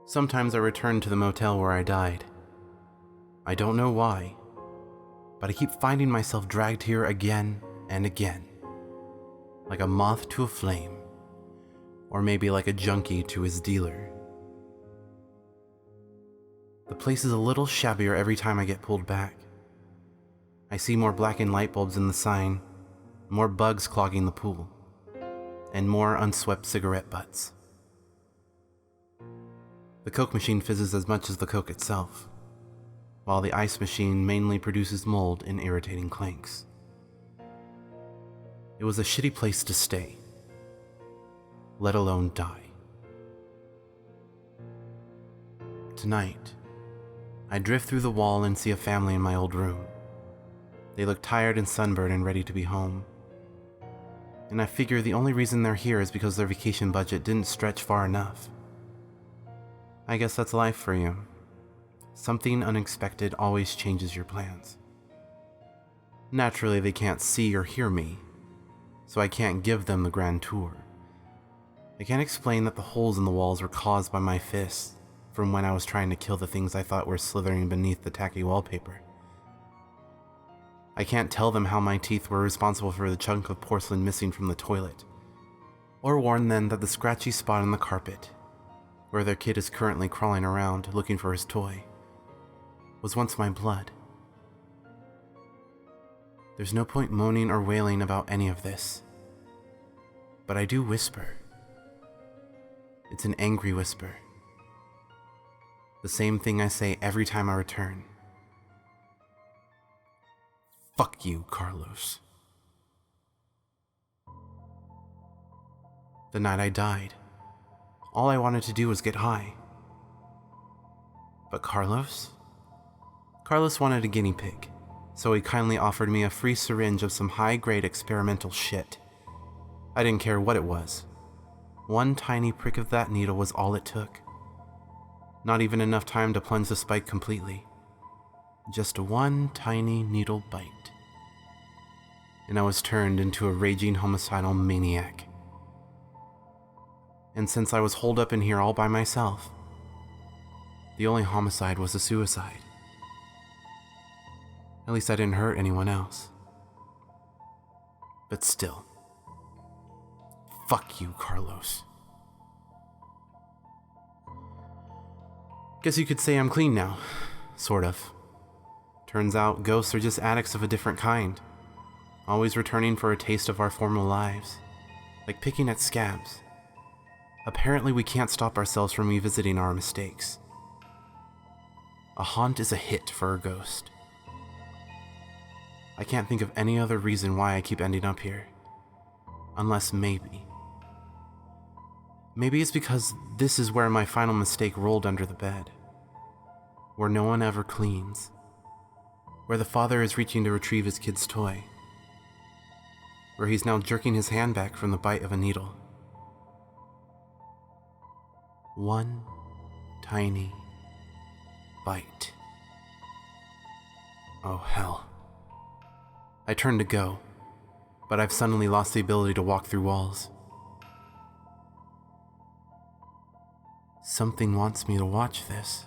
Sometimes I return to the motel where I died. I don't know why, but I keep finding myself dragged here again and again, like a moth to a flame, or maybe like a junkie to his dealer. The place is a little shabbier every time I get pulled back. I see more blackened light bulbs in the sign, more bugs clogging the pool, and more unswept cigarette butts. The Coke machine fizzes as much as the Coke itself, while the ice machine mainly produces mold and irritating clanks. It was a shitty place to stay, let alone die. Tonight, I drift through the wall and see a family in my old room. They look tired and sunburned and ready to be home. And I figure the only reason they're here is because their vacation budget didn't stretch far enough. I guess that's life for you. Something unexpected always changes your plans. Naturally, they can't see or hear me, so I can't give them the grand tour. I can't explain that the holes in the walls were caused by my fists from when I was trying to kill the things I thought were slithering beneath the tacky wallpaper. I can't tell them how my teeth were responsible for the chunk of porcelain missing from the toilet, or warn them that the scratchy spot on the carpet, where their kid is currently crawling around looking for his toy, was once my blood. There's no point moaning or wailing about any of this, but I do whisper. It's an angry whisper. The same thing I say every time I return. Fuck you, Carlos. The night I died, all I wanted to do was get high. But Carlos wanted a guinea pig, so he kindly offered me a free syringe of some high-grade experimental shit. I didn't care what it was. One tiny prick of that needle was all it took. Not even enough time to plunge the spike completely. Just one tiny needle bite. And I was turned into a raging homicidal maniac. And since I was holed up in here all by myself, the only homicide was a suicide. At least I didn't hurt anyone else. But still, fuck you, Carlos. Guess you could say I'm clean now, sort of. Turns out ghosts are just addicts of a different kind, always returning for a taste of our former lives, like picking at scabs. Apparently we can't stop ourselves from revisiting our mistakes. A haunt is a hit for a ghost. I can't think of any other reason why I keep ending up here. Unless maybe it's because this is where my final mistake rolled under the bed. Where no one ever cleans. Where the father is reaching to retrieve his kid's toy. Where he's now jerking his hand back from the bite of a needle. One tiny bite. Oh hell. I turn to go, but I've suddenly lost the ability to walk through walls. Something wants me to watch this.